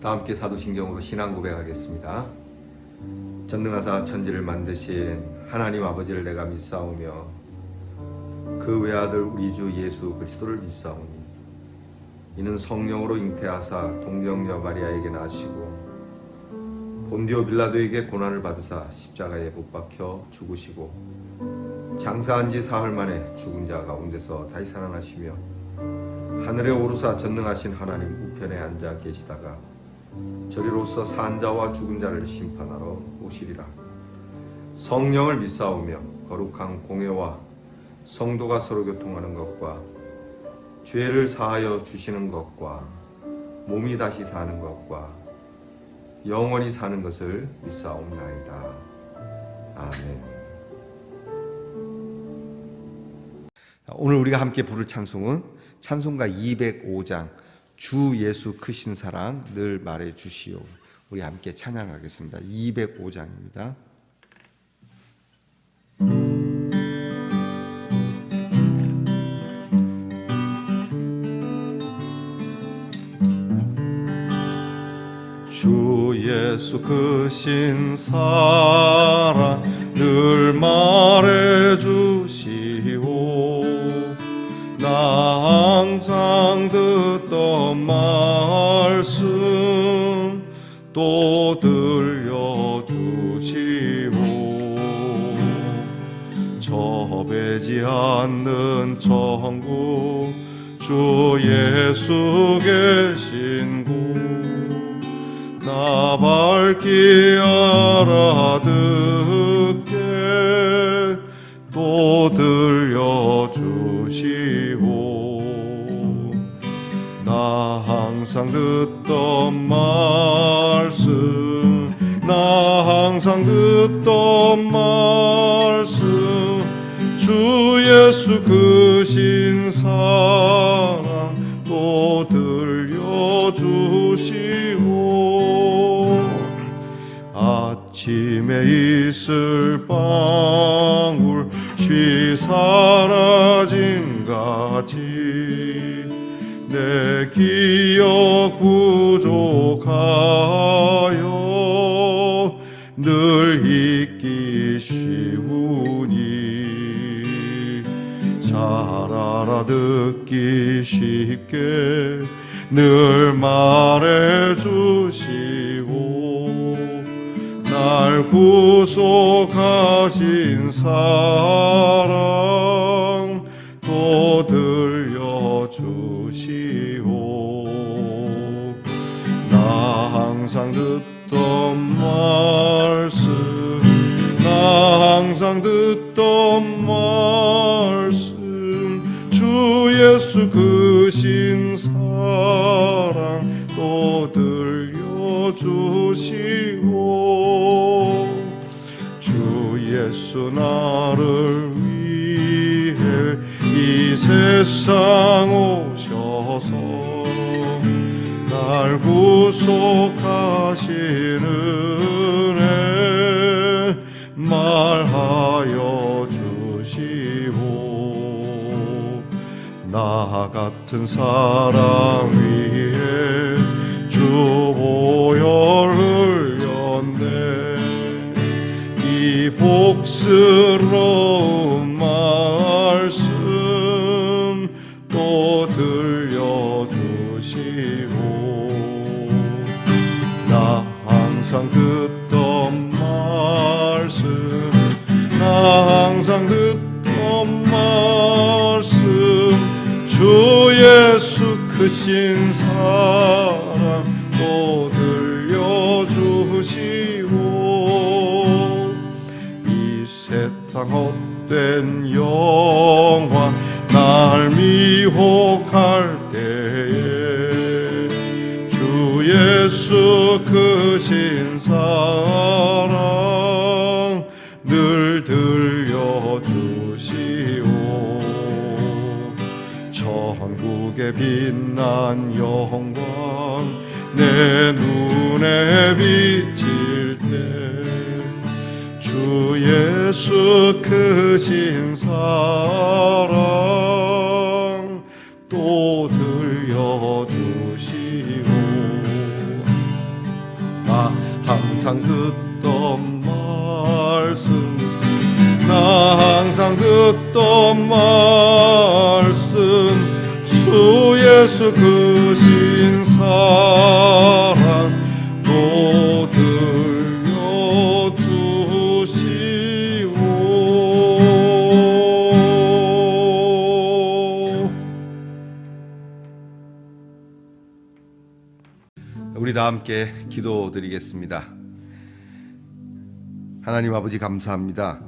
다 함께 사도신경으로 신앙 고백하겠습니다. 전능하사 천지를 만드신 하나님 아버지를 내가 믿사오며 그 외아들 우리 주 예수 그리스도를 믿사오니 이는 성령으로 잉태하사 동정녀 마리아에게 나시고 본디오 빌라도에게 고난을 받으사 십자가에 못 박혀 죽으시고 장사한 지 사흘 만에 죽은 자 가운데서 다시 살아나시며 하늘에 오르사 전능하신 하나님 우편에 앉아 계시다가 저리로서 산 자와 죽은 자를 심판하러 오시리라. 성령을 믿사오며 거룩한 공회와 성도가 서로 교통하는 것과 죄를 사하여 주시는 것과 몸이 다시 사는 것과 영원히 사는 것을 믿사옵나이다. 아멘. 오늘 우리가 함께 부를 찬송은 찬송가 205장 주 예수 크신 사랑 늘 말해 주시오. 우리 함께 찬양하겠습니다. 205장입니다. 주 예수 크신 사랑 늘 말해 주시오. 나 항상 듣던 말씀 또 들려주시오. 저배지 않는 천국 주 예수 계신 곳 나 밝히 알아듣게 또 들려주시오. 나 항상 듣던 말씀 나 항상 듣던 말씀 주 예수 크신 사랑 또 들려주시오. 아침에 있을 방울 쉬 사라짐같이 내 기억 부족하여 늘 잊기 쉬우니 잘 알아듣기 쉽게 늘 말해주시고 날 구속하신 사랑 또 들려주시오. 나 항상 듣던 말씀 나 항상 듣던 말씀 주 예수 크신 사랑 또 들려주시오. 주 예수 나를 위해 이 세상 오셔서 날 구속하시는 은혜 말하여 주시오. 나 같은 사람 위에 주 보혈 흘렸네. 이 복스러운 말씀 또 들려주시오. 나 항상 듣던 말씀 나 항상 듣던 말씀 주 예수 크신 사랑 또 들려주시오. 이 세상 헛된 영화 날 미혹할 때에 주 예수 크신 사랑 늘 들려주시오. 천국의 빛난 영광 내 눈에 비칠 때 주 예수 크신 사랑 또 들려주시오. 항상 듣던 말씀, 나 항상 듣던 말씀, 주 예수 그 신사랑 또 들려주시오. 우리 다 함께 기도드리겠습니다. 하나님 아버지, 감사합니다.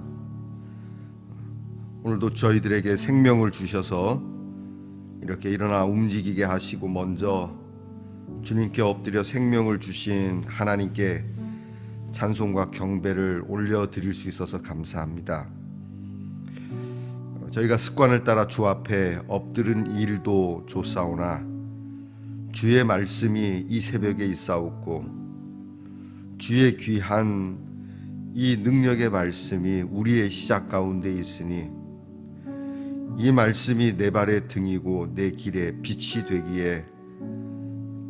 오늘도 저희들에게 생명을 주셔서 이렇게 일어나 움직이게 하시고 먼저 주님께 엎드려 생명을 주신 하나님께 찬송과 경배를 올려드릴 수 있어서 감사합니다. 저희가 습관을 따라 주 앞에 엎드린 일도 좋사오나 주의 말씀이 이 새벽에 있사옵고 주의 귀한 이 능력의 말씀이 우리의 시작 가운데 있으니 이 말씀이 내 발의 등이고 내 길의 빛이 되기에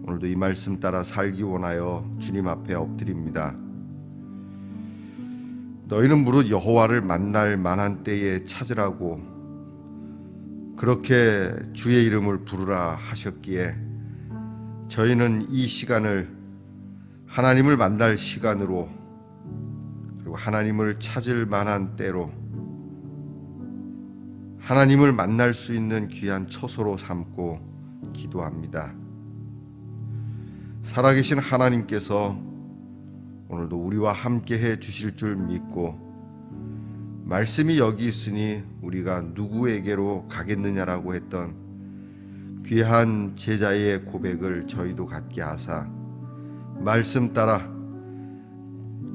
오늘도 이 말씀 따라 살기 원하여 주님 앞에 엎드립니다. 너희는 무릇 여호와를 만날 만한 때에 찾으라고 그렇게 주의 이름을 부르라 하셨기에 저희는 이 시간을 하나님을 만날 시간으로, 그리고 하나님을 찾을 만한 때로, 하나님을 만날 수 있는 귀한 처소로 삼고 기도합니다. 살아계신 하나님께서 오늘도 우리와 함께 해 주실 줄 믿고, 말씀이 여기 있으니 우리가 누구에게로 가겠느냐라고 했던 귀한 제자의 고백을 저희도 갖게 하사 말씀 따라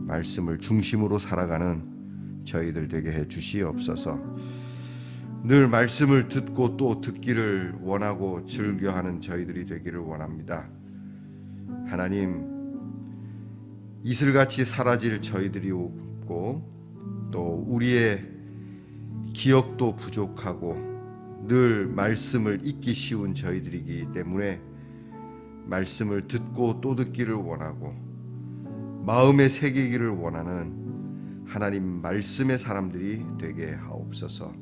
말씀을 중심으로 살아가는 저희들 되게 해 주시옵소서. 늘 말씀을 듣고 또 듣기를 원하고 즐겨하는 저희들이 되기를 원합니다. 하나님, 이슬같이 사라질 저희들이 없고 또 우리의 기억도 부족하고 늘 말씀을 잊기 쉬운 저희들이기 때문에 말씀을 듣고 또 듣기를 원하고 마음에 새기기를 원하는 하나님 말씀의 사람들이 되게 하옵소서.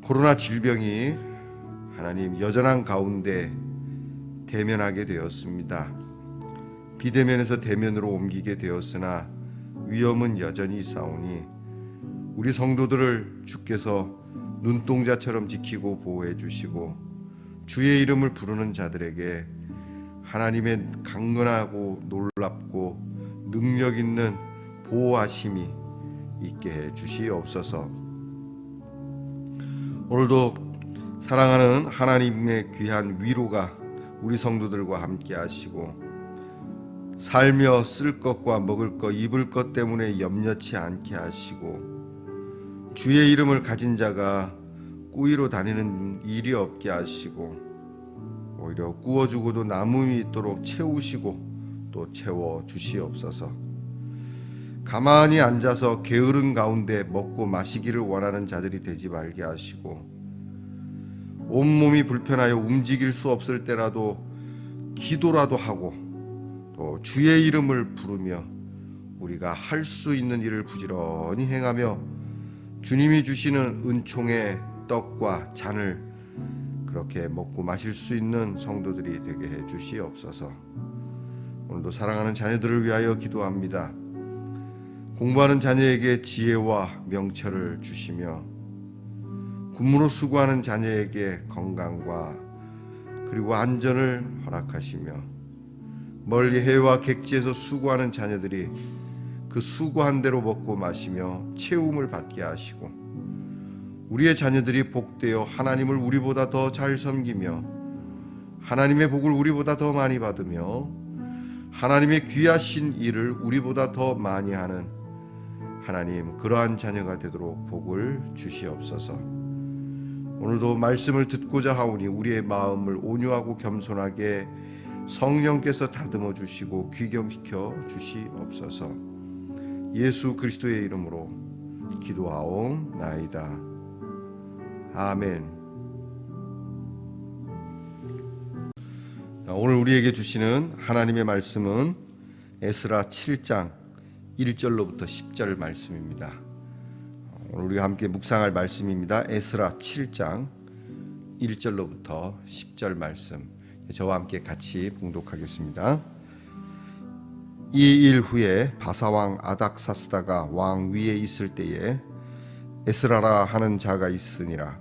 코로나 질병이 하나님 여전한 가운데 대면하게 되었습니다. 비대면에서 대면으로 옮기게 되었으나 위험은 여전히 있사오니 우리 성도들을 주께서 눈동자처럼 지키고 보호해 주시고 주의 이름을 부르는 자들에게 하나님의 강건하고 놀랍고 능력 있는 보호하심이 있게 해 주시옵소서. 오늘도 사랑하는 하나님의 귀한 위로가 우리 성도들과 함께 하시고 살며 쓸 것과 먹을 것 입을 것 때문에 염려치 않게 하시고 주의 이름을 가진 자가 꾸이로 다니는 일이 없게 하시고 오히려 구워주고도 남음이 있도록 채우시고 또 채워주시옵소서. 가만히 앉아서 게으른 가운데 먹고 마시기를 원하는 자들이 되지 말게 하시고 온몸이 불편하여 움직일 수 없을 때라도 기도라도 하고 또 주의 이름을 부르며 우리가 할 수 있는 일을 부지런히 행하며 주님이 주시는 은총의 떡과 잔을 그렇게 먹고 마실 수 있는 성도들이 되게 해 주시옵소서. 오늘도 사랑하는 자녀들을 위하여 기도합니다. 공부하는 자녀에게 지혜와 명철을 주시며 군무로 수고하는 자녀에게 건강과 그리고 안전을 허락하시며 멀리 해외와 객지에서 수고하는 자녀들이 그 수고한 대로 먹고 마시며 채움을 받게 하시고 우리의 자녀들이 복되어 하나님을 우리보다 더 잘 섬기며 하나님의 복을 우리보다 더 많이 받으며 하나님의 귀하신 일을 우리보다 더 많이 하는 하나님, 그러한 자녀가 되도록 복을 주시옵소서. 오늘도 말씀을 듣고자 하오니 우리의 마음을 온유하고 겸손하게 성령께서 다듬어 주시고 귀경시켜 주시옵소서. 예수 그리스도의 이름으로 기도하옵나이다. 아멘. 오늘 우리에게 주시는 하나님의 말씀은 에스라 7장 1절로부터 10절 말씀입니다. 오늘 우리가 함께 묵상할 말씀입니다. 에스라 7장 1절로부터 10절 말씀, 저와 함께 같이 봉독하겠습니다. 이 일 후에 바사왕 아닥사스다가 왕 위에 있을 때에 에스라라 하는 자가 있으니라.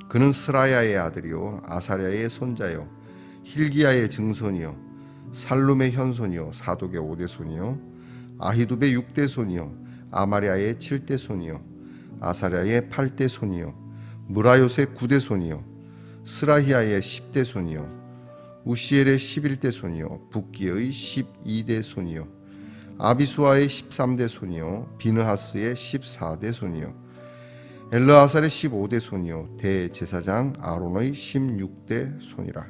그는 스라야의 아들이요 아사랴의 손자요 힐기야의 증손이요 살룸의 현손이요 사독의 5대 손이요 아히두의 6대 손이요 아마랴의 7대 손이요 아사랴의 8대 손이요 무라요의 9대 손이요 스라히야의 10대 손이요 우시엘의 11대 손이요 붓기의 12대 손이요 아비수아의 13대 손이요 비느하스의 14대 손이요 엘르아살의 15대 손이요 대제사장 아론의 16대 손이라.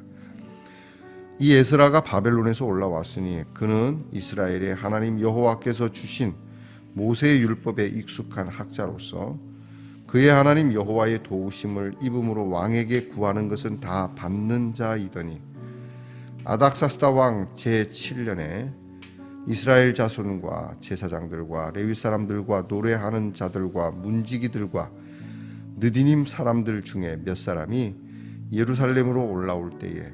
이 에스라가 바벨론에서 올라왔으니 그는 이스라엘의 하나님 여호와께서 주신 모세의 율법에 익숙한 학자로서 그의 하나님 여호와의 도우심을 입음으로 왕에게 구하는 것은 다 받는 자이더니 아닥사스다 왕 제7년에 이스라엘 자손과 제사장들과 레위 사람들과 노래하는 자들과 문지기들과 느디님 사람들 중에 몇 사람이 예루살렘으로 올라올 때에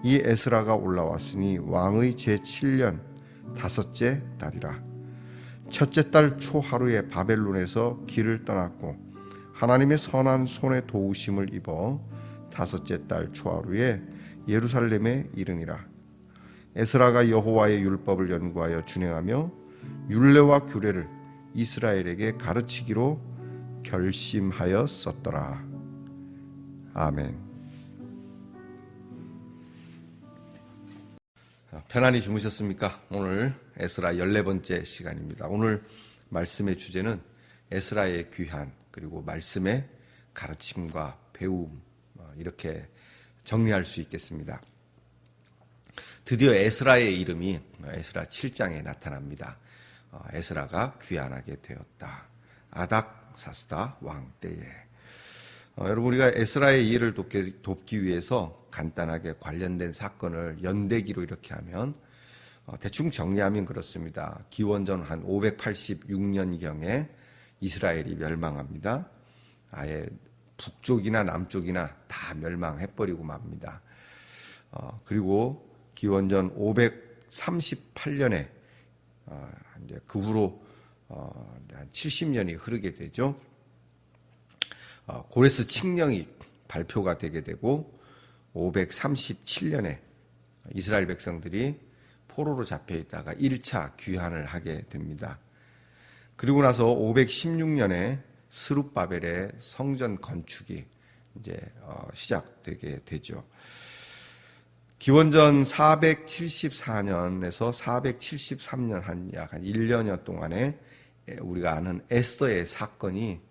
이 에스라가 올라왔으니 왕의 제7년 다섯째 달이라. 첫째 달 초하루에 바벨론에서 길을 떠났고 하나님의 선한 손에 도우심을 입어 다섯째 달 초하루에 예루살렘에 이르니라. 에스라가 여호와의 율법을 연구하여 준행하며 율례와 규례를 이스라엘에게 가르치기로 결심하였었더라. 아멘. 편안히 주무셨습니까? 오늘 에스라 14번째 시간입니다. 오늘 말씀의 주제는 에스라의 귀한, 그리고 말씀의 가르침과 배움, 이렇게 정리할 수 있겠습니다. 드디어 에스라의 이름이 에스라 7장에 나타납니다. 에스라가 귀환하게 되었다. 아닥사스다 왕 때에. 여러분, 우리가 에스라의 이해를 돕기 위해서 간단하게 관련된 사건을 연대기로 이렇게 하면 대충 정리하면 그렇습니다. 기원전 한 586년경에 이스라엘이 멸망합니다. 아예 북쪽이나 남쪽이나 다 멸망해버리고 맙니다. 그리고 기원전 538년에 이제 그 후로 한 70년이 흐르게 되죠. 고레스 칙령이 발표가 되게 되고 537년에 이스라엘 백성들이 포로로 잡혀 있다가 1차 귀환을 하게 됩니다. 그리고 나서 516년에 스룹바벨의 성전 건축이 이제 시작되게 되죠. 기원전 474년에서 473년 약 한 1년여 동안에 우리가 아는 에스더의 사건이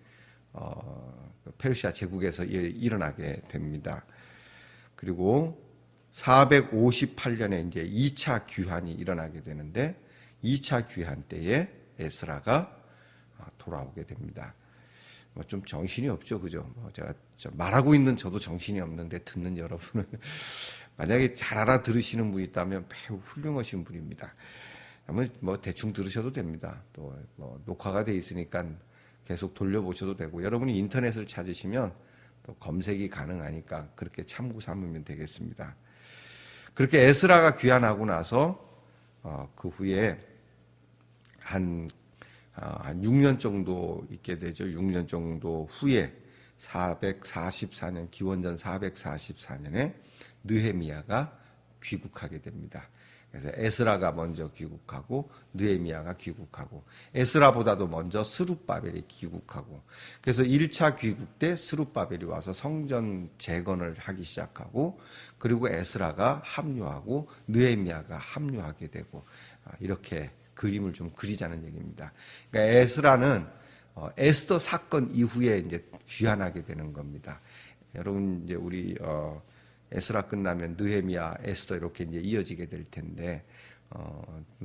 페르시아 제국에서 일어나게 됩니다. 그리고 458년에 이제 2차 귀환이 일어나게 되는데 2차 귀환 때에 에스라가 돌아오게 됩니다. 좀 정신이 없죠, 그죠? 제가 말하고 있는 저도 정신이 없는데 듣는 여러분은 만약에 잘 알아들으시는 분이 있다면 매우 훌륭하신 분입니다. 뭐 대충 들으셔도 됩니다. 또 뭐 녹화가 돼 있으니까 계속 돌려보셔도 되고, 여러분이 인터넷을 찾으시면 또 검색이 가능하니까 그렇게 참고 삼으면 되겠습니다. 그렇게 에스라가 귀환하고 나서 그 후에 한 6년 정도 있게 되죠. 6년 정도 후에 444년, 기원전 444년에 느헤미야가 귀국하게 됩니다. 그래서 에스라가 먼저 귀국하고 느헤미야가 귀국하고, 에스라보다도 먼저 스룹바벨이 귀국하고, 그래서 1차 귀국 때 스룹바벨이 와서 성전 재건을 하기 시작하고, 그리고 에스라가 합류하고 느헤미야가 합류하게 되고, 이렇게 그림을 좀 그리자는 얘기입니다. 그러니까 에스라는 에스더 사건 이후에 이제 귀환하게 되는 겁니다. 여러분, 이제 우리 에스라 끝나면 느헤미야, 에스더 이렇게 이제 이어지게 될 텐데,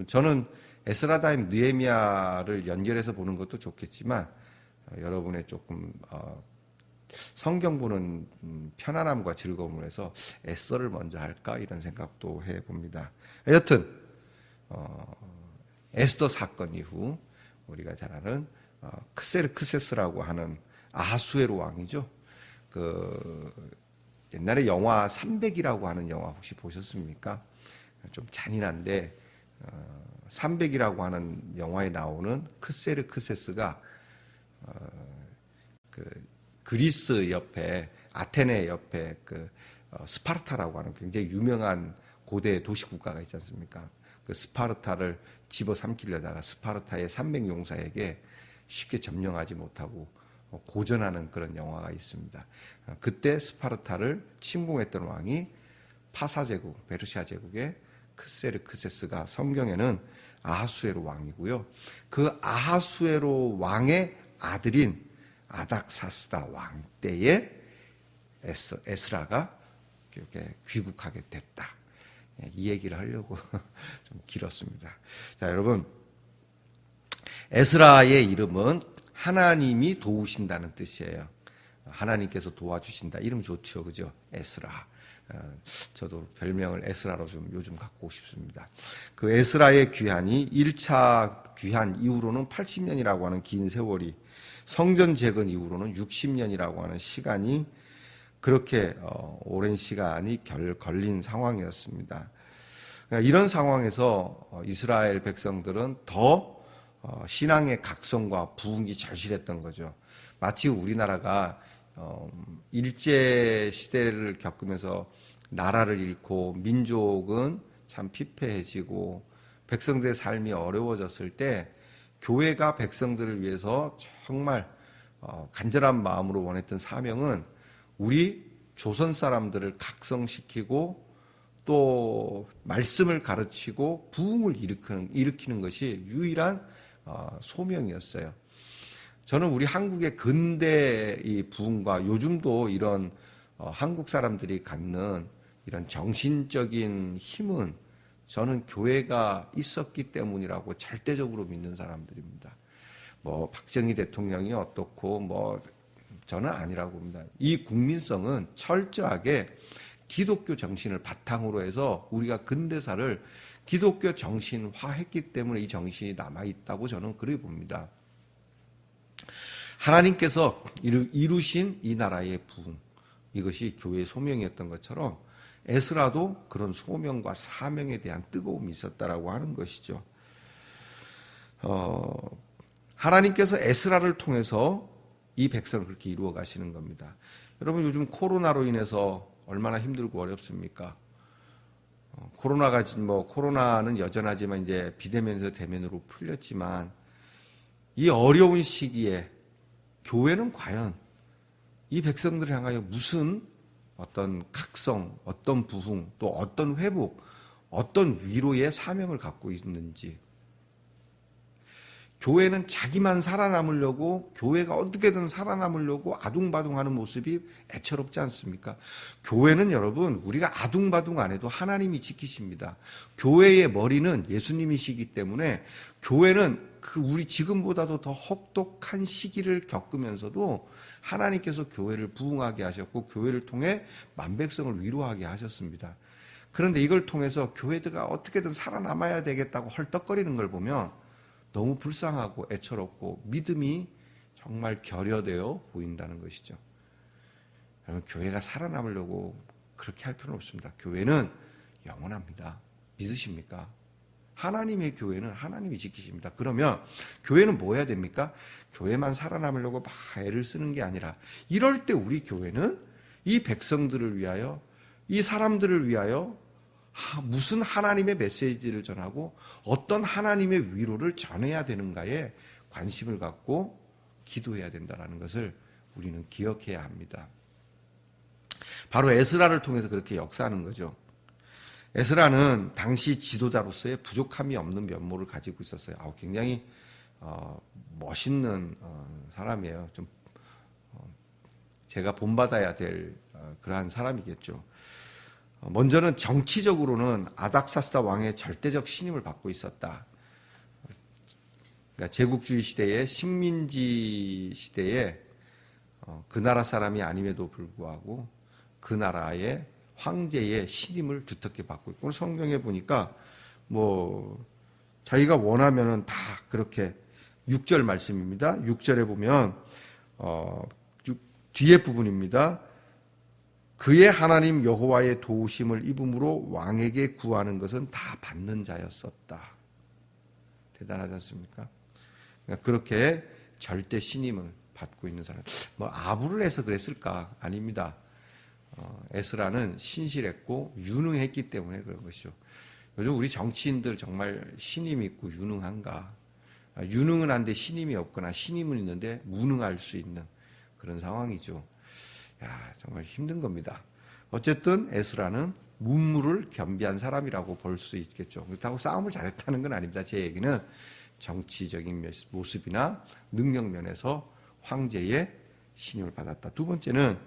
저는 에스라 다음 느헤미야를 연결해서 보는 것도 좋겠지만, 여러분의 조금 성경 보는 편안함과 즐거움을 해서 에스더를 먼저 할까 이런 생각도 해봅니다. 여튼 에스더 사건 이후 우리가 잘 아는 크세르크세스라고 하는 아하수에로 왕이죠. 옛날에 영화 300이라고 하는 영화 혹시 보셨습니까? 좀 잔인한데 300이라고 하는 영화에 나오는 크세르크세스가 그리스 옆에 아테네 옆에 스파르타라고 하는 굉장히 유명한 고대 도시 국가가 있지 않습니까? 그 스파르타를 집어삼키려다가 스파르타의 300용사에게 쉽게 점령하지 못하고 고전하는 그런 영화가 있습니다. 그때 스파르타를 침공했던 왕이 파사 제국, 베르시아 제국의 크세르크세스가 성경에는 아하수에로 왕이고요. 그 아하수에로 왕의 아들인 아닥사스다 왕 때에 에스라가 이렇게 귀국하게 됐다. 이 얘기를 하려고 좀 길었습니다. 자, 여러분, 에스라의 이름은 하나님이 도우신다는 뜻이에요. 하나님께서 도와주신다. 이름 좋죠, 그죠? 에스라. 저도 별명을 에스라로 좀 요즘 갖고 싶습니다. 그 에스라의 귀환이 1차 귀환 이후로는 80년이라고 하는 긴 세월이, 성전 재건 이후로는 60년이라고 하는 시간이, 그렇게 오랜 시간이 걸린 상황이었습니다. 그러니까 이런 상황에서 이스라엘 백성들은 더 신앙의 각성과 부흥이 절실했던 거죠. 마치 우리나라가 일제 시대를 겪으면서 나라를 잃고 민족은 참 피폐해지고 백성들의 삶이 어려워졌을 때 교회가 백성들을 위해서 정말 간절한 마음으로 원했던 사명은 우리 조선 사람들을 각성시키고 또 말씀을 가르치고 부흥을 일으키는 것이 유일한 소명이었어요. 저는 우리 한국의 근대 이 부흥과 요즘도 이런 한국 사람들이 갖는 이런 정신적인 힘은 저는 교회가 있었기 때문이라고 절대적으로 믿는 사람들입니다. 뭐 박정희 대통령이 어떻고 저는 아니라고 봅니다. 이 국민성은 철저하게 기독교 정신을 바탕으로 해서 우리가 근대사를 기독교 정신화했기 때문에 이 정신이 남아있다고 저는 그렇게 봅니다. 하나님께서 이루신 이 나라의 부흥, 이것이 교회의 소명이었던 것처럼 에스라도 그런 소명과 사명에 대한 뜨거움이 있었다라고 하는 것이죠. 하나님께서 에스라를 통해서 이 백성을 그렇게 이루어 가시는 겁니다. 여러분, 요즘 코로나로 인해서 얼마나 힘들고 어렵습니까? 코로나는 여전하지만 이제 비대면에서 대면으로 풀렸지만 이 어려운 시기에 교회는 과연 이 백성들을 향하여 무슨 어떤 각성, 어떤 부흥, 또 어떤 회복, 어떤 위로의 사명을 갖고 있는지. 교회는 자기만 살아남으려고, 교회가 어떻게든 살아남으려고 아둥바둥하는 모습이 애처롭지 않습니까? 교회는 여러분, 우리가 아둥바둥 안 해도 하나님이 지키십니다. 교회의 머리는 예수님이시기 때문에 교회는 우리 지금보다도 더 혹독한 시기를 겪으면서도 하나님께서 교회를 부흥하게 하셨고 교회를 통해 만백성을 위로하게 하셨습니다. 그런데 이걸 통해서 교회가 어떻게든 살아남아야 되겠다고 헐떡거리는 걸 보면 너무 불쌍하고 애처롭고 믿음이 정말 결여되어 보인다는 것이죠. 여러분, 교회가 살아남으려고 그렇게 할 필요는 없습니다. 교회는 영원합니다. 믿으십니까? 하나님의 교회는 하나님이 지키십니다. 그러면 교회는 뭐 해야 됩니까? 교회만 살아남으려고 막 애를 쓰는 게 아니라 이럴 때 우리 교회는 이 백성들을 위하여, 이 사람들을 위하여 무슨 하나님의 메시지를 전하고 어떤 하나님의 위로를 전해야 되는가에 관심을 갖고 기도해야 된다는 것을 우리는 기억해야 합니다. 바로 에스라를 통해서 그렇게 역사하는 거죠. 에스라는 당시 지도자로서의 부족함이 없는 면모를 가지고 있었어요. 굉장히 멋있는 사람이에요. 좀 제가 본받아야 될 그러한 사람이겠죠. 먼저는 정치적으로는 아닥사스다 왕의 절대적 신임을 받고 있었다. 그러니까 제국주의 시대에 식민지 시대에 그 나라 사람이 아님에도 불구하고 그 나라의 황제의 신임을 두텁게 받고 있고, 오늘 성경에 보니까 자기가 원하면은 다 그렇게 6절 말씀입니다. 6절에 보면 뒤에 부분입니다. 그의 하나님 여호와의 도우심을 입음으로 왕에게 구하는 것은 다 받는 자였었다. 대단하지 않습니까? 그러니까 그렇게 절대 신임을 받고 있는 사람. 뭐 아부를 해서 그랬을까? 아닙니다. 에스라는 신실했고 유능했기 때문에 그런 것이죠. 요즘 우리 정치인들 정말 신임 있고 유능한가? 유능은 한데 신임이 없거나 신임은 있는데 무능할 수 있는 그런 상황이죠. 야, 정말 힘든 겁니다. 어쨌든 에스라는 문무를 겸비한 사람이라고 볼 수 있겠죠. 그렇다고 싸움을 잘했다는 건 아닙니다. 제 얘기는 정치적인 모습이나 능력 면에서 황제의 신임을 받았다. 두 번째는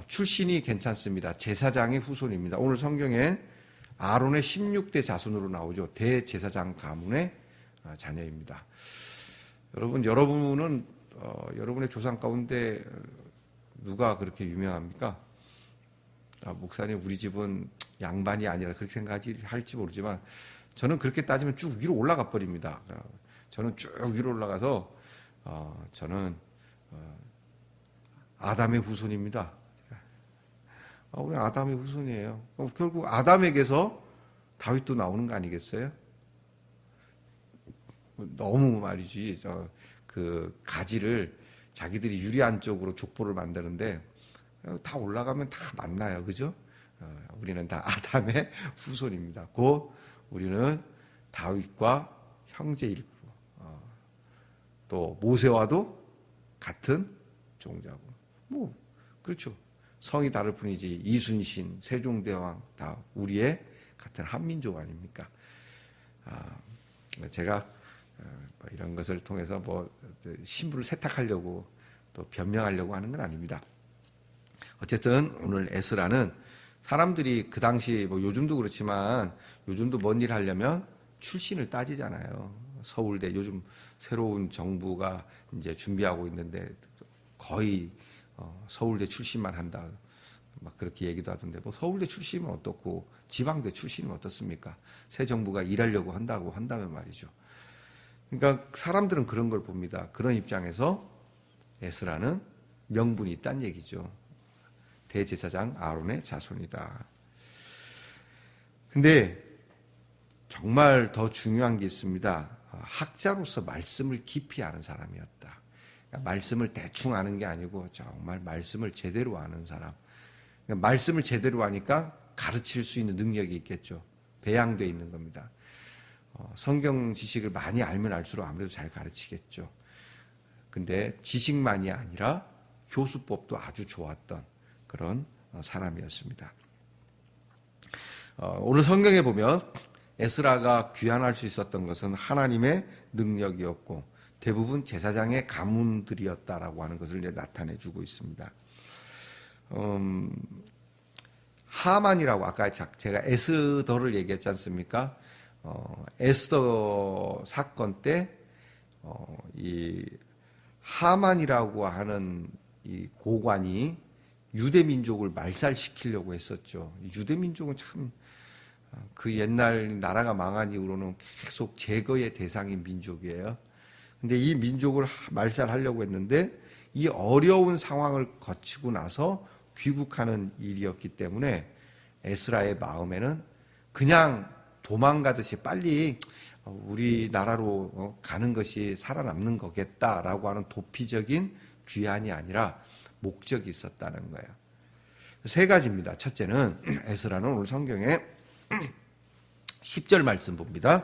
출신이 괜찮습니다. 제사장의 후손입니다. 오늘 성경에 아론의 16대 자손으로 나오죠. 대제사장 가문의 자녀입니다. 여러분은 여러분의 조상 가운데 누가 그렇게 유명합니까? 목사님, 우리 집은 양반이 아니라 그렇게 생각할지 모르지만 저는 그렇게 따지면 쭉 위로 올라가 버립니다. 저는 쭉 위로 올라가서 저는 아담의 후손입니다. 우리 아담의 후손이에요. 결국 아담에게서 다윗도 나오는 거 아니겠어요? 너무 말이지 그 가지를 자기들이 유리한 쪽으로 족보를 만드는데 다 올라가면 다 만나요, 그죠? 우리는 다 아담의 후손입니다. 곧 우리는 다윗과 형제이고 또 모세와도 같은 종자고 뭐 그렇죠. 성이 다를 뿐이지 이순신, 세종대왕 다 우리의 같은 한민족 아닙니까? 제가 이런 것을 통해서 뭐 신부를 세탁하려고 또 변명하려고 하는 건 아닙니다. 어쨌든 오늘 에스라는 사람들이 그 당시 뭐 요즘도 그렇지만 요즘도 뭔 일 하려면 출신을 따지잖아요. 서울대 요즘 새로운 정부가 이제 준비하고 있는데 거의 서울대 출신만 한다. 막 그렇게 얘기도 하던데 뭐 서울대 출신은 어떻고 지방대 출신은 어떻습니까? 새 정부가 일하려고 한다고 한다면 말이죠. 그러니까 사람들은 그런 걸 봅니다. 그런 입장에서 에스라는 명분이 있다는 얘기죠. 대제사장 아론의 자손이다. 근데 정말 더 중요한 게 있습니다. 학자로서 말씀을 깊이 아는 사람이었다. 그러니까 말씀을 대충 아는 게 아니고 정말 말씀을 제대로 아는 사람. 그러니까 말씀을 제대로 아니까 가르칠 수 있는 능력이 있겠죠. 배양되어 있는 겁니다. 성경 지식을 많이 알면 알수록 아무래도 잘 가르치겠죠. 근데 지식만이 아니라 교수법도 아주 좋았던 그런 사람이었습니다. 오늘 성경에 보면 에스라가 귀환할 수 있었던 것은 하나님의 능력이었고 대부분 제사장의 가문들이었다라고 하는 것을 이제 나타내주고 있습니다. 하만이라고 아까 제가 에스더를 얘기했지 않습니까? 에스더 사건 때 이 하만이라고 하는 이 고관이 유대 민족을 말살시키려고 했었죠. 유대 민족은 참 그 옛날 나라가 망한 이후로는 계속 제거의 대상인 민족이에요. 근데 이 민족을 말살하려고 했는데 이 어려운 상황을 거치고 나서 귀국하는 일이었기 때문에 에스라의 마음에는 그냥 도망가듯이 빨리 우리나라로 가는 것이 살아남는 거겠다라고 하는 도피적인 귀환이 아니라 목적이 있었다는 거예요. 세 가지입니다. 첫째는 에스라는 오늘 성경에 10절 말씀 봅니다.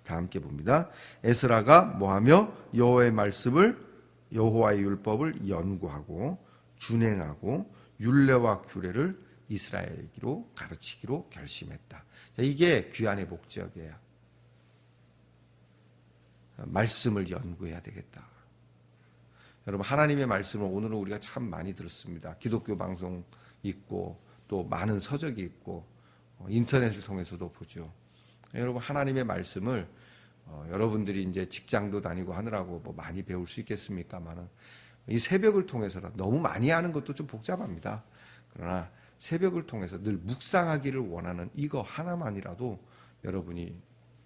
다 함께 봅니다. 에스라가 뭐하며 여호와의 말씀을 여호와의 율법을 연구하고 준행하고 율례와 규례를 이스라엘에게로 가르치기로 결심했다. 이게 귀환의 목적이에요. 말씀을 연구해야 되겠다. 여러분 하나님의 말씀을 오늘은 우리가 참 많이 들었습니다. 기독교 방송 있고 또 많은 서적이 있고 인터넷을 통해서도 보죠. 여러분 하나님의 말씀을 여러분들이 이제 직장도 다니고 하느라고 뭐 많이 배울 수 있겠습니까만은 이 새벽을 통해서라 너무 많이 하는 것도 좀 복잡합니다. 그러나 새벽을 통해서 늘 묵상하기를 원하는 이거 하나만이라도 여러분이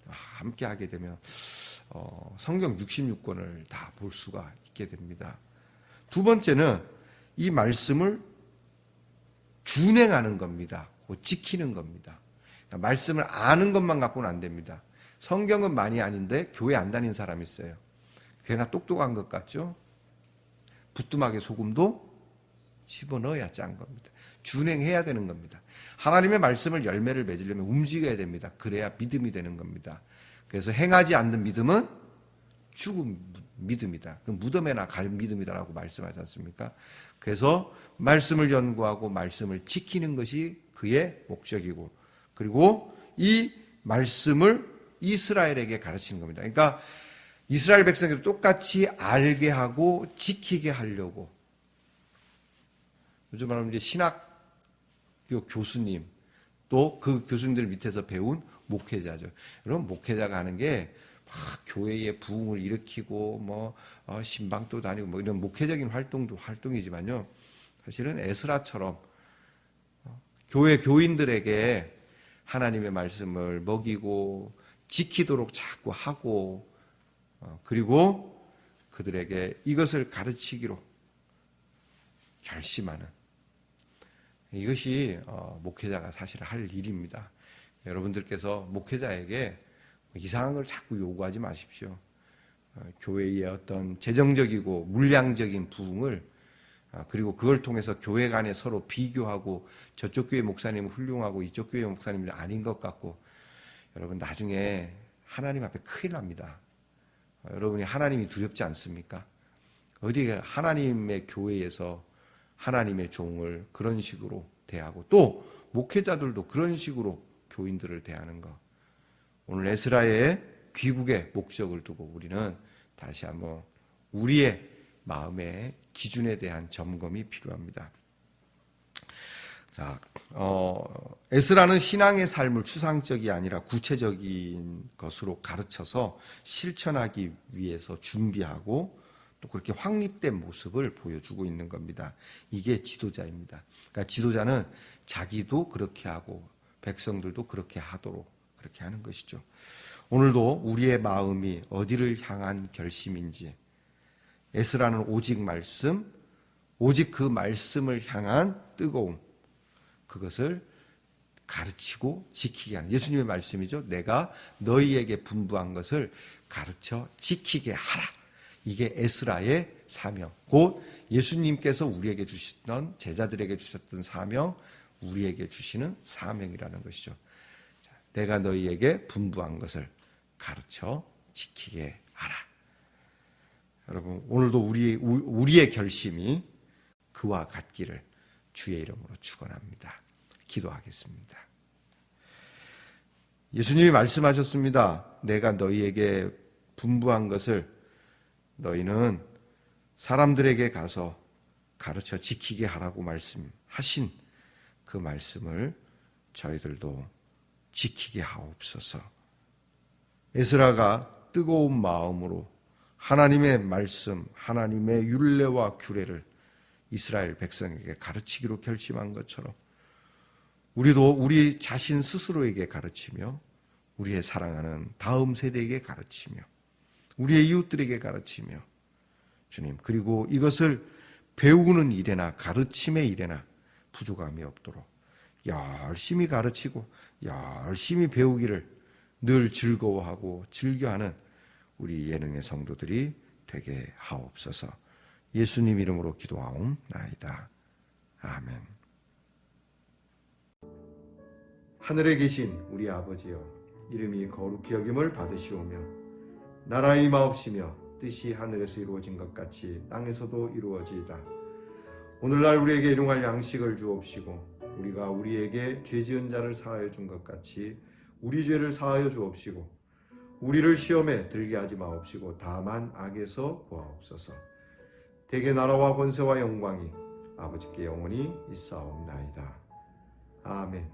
함께 하게 되면 성경 66권을 다 볼 수가 있게 됩니다. 두 번째는 이 말씀을 준행하는 겁니다. 지키는 겁니다. 그러니까 말씀을 아는 것만 갖고는 안 됩니다. 성경은 많이 아는데 교회 안 다니는 사람이 있어요. 꽤나 똑똑한 것 같죠? 부뚜막에 소금도 집어넣어야 짠 겁니다. 준행해야 되는 겁니다. 하나님의 말씀을 열매를 맺으려면 움직여야 됩니다. 그래야 믿음이 되는 겁니다. 그래서 행하지 않는 믿음은 죽은 믿음이다. 그 무덤에나 갈 믿음이다라고 말씀하지 않습니까? 그래서 말씀을 연구하고 말씀을 지키는 것이 그의 목적이고, 그리고 이 말씀을 이스라엘에게 가르치는 겁니다. 그러니까 이스라엘 백성들도 똑같이 알게 하고 지키게 하려고. 요즘 말하면 이제 신학교 교수님, 또 그 교수님들 밑에서 배운 목회자죠. 여러분, 목회자가 하는 게 막 교회의 부흥을 일으키고 신방도 다니고 이런 목회적인 활동도 활동이지만요. 사실은 에스라처럼 교회 교인들에게 하나님의 말씀을 먹이고 지키도록 자꾸 하고, 그리고 그들에게 이것을 가르치기로 결심하는, 이것이 목회자가 사실 할 일입니다. 여러분들께서 목회자에게 이상한 걸 자꾸 요구하지 마십시오. 교회의 어떤 재정적이고 물량적인 부흥을, 그리고 그걸 통해서 교회 간에 서로 비교하고 저쪽 교회 목사님은 훌륭하고 이쪽 교회 목사님은 아닌 것 같고, 여러분 나중에 하나님 앞에 큰일 납니다. 여러분이 하나님이 두렵지 않습니까? 어디 하나님의 교회에서 하나님의 종을 그런 식으로 대하고, 또 목회자들도 그런 식으로 교인들을 대하는 것. 오늘 에스라의 귀국의 목적을 두고 우리는 다시 한번 우리의 마음의 기준에 대한 점검이 필요합니다. 자, 에스라는 신앙의 삶을 추상적이 아니라 구체적인 것으로 가르쳐서 실천하기 위해서 준비하고 또 그렇게 확립된 모습을 보여주고 있는 겁니다. 이게 지도자입니다. 그러니까 지도자는 자기도 그렇게 하고 백성들도 그렇게 하도록 그렇게 하는 것이죠. 오늘도 우리의 마음이 어디를 향한 결심인지, 에스라는 오직 말씀, 오직 그 말씀을 향한 뜨거움, 그것을 가르치고 지키게 하는, 예수님의 말씀이죠. 내가 너희에게 분부한 것을 가르쳐 지키게 하라. 이게 에스라의 사명, 곧 예수님께서 우리에게 주셨던, 제자들에게 주셨던 사명, 우리에게 주시는 사명이라는 것이죠. 내가 너희에게 분부한 것을 가르쳐 지키게 하라. 여러분, 오늘도 우리의 결심이 그와 같기를 주의 이름으로 축원합니다. 기도하겠습니다. 예수님이 말씀하셨습니다. 내가 너희에게 분부한 것을 너희는 사람들에게 가서 가르쳐 지키게 하라고 말씀하신 그 말씀을 저희들도 지키게 하옵소서. 에스라가 뜨거운 마음으로 하나님의 말씀, 하나님의 율례와 규례를 이스라엘 백성에게 가르치기로 결심한 것처럼 우리도 우리 자신 스스로에게 가르치며 우리의 사랑하는 다음 세대에게 가르치며 우리의 이웃들에게 가르치며, 주님, 그리고 이것을 배우는 일에나 가르침의 일에나 부족함이 없도록 열심히 가르치고 열심히 배우기를 늘 즐거워하고 즐겨하는 우리 예능의 성도들이 되게 하옵소서. 예수님 이름으로 기도하옵나이다. 아멘. 하늘에 계신 우리 아버지여, 이름이 거룩히 여김을 받으시오며 나라의 임하옵시며 뜻이 하늘에서 이루어진 것 같이 땅에서도 이루어지이다. 오늘날 우리에게 일용할 양식을 주옵시고 우리가 우리에게 죄 지은 자를 사하여 준 것 같이 우리 죄를 사하여 주옵시고 우리를 시험에 들게 하지 마옵시고 다만 악에서 구하옵소서. 대개 나라와 권세와 영광이 아버지께 영원히 있사옵나이다. 아멘.